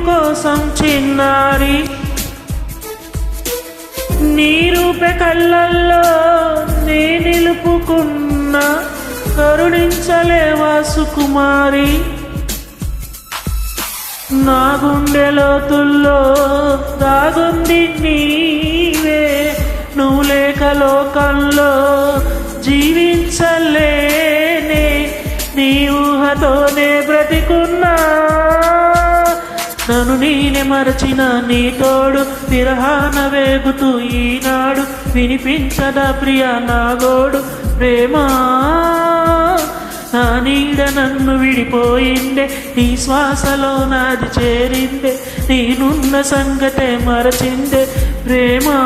కోసం చిన్నారి, నీ రూపే కళ్ళల్లో నే నిలుపుకున్న కరుణించలేవా సుకుమారి. నా గుండె లోతుల్లో దాగుంది నీవే, నువ్వు లేక లోకంలో జీవించలేనే, నీ ఊహతోనే బ్రతికున్నా. నన్ను నేనే మరచిన నీ తోడు విరహాన వేగుతూ ఈనాడు వినిపించదా ప్రియ నా గోడు. ప్రేమా నా నీడ నన్ను విడిపోయిందే, నీ శ్వాసలో నాది చేరిందే, నేనున్న సంగతే మరచిందే. ప్రేమా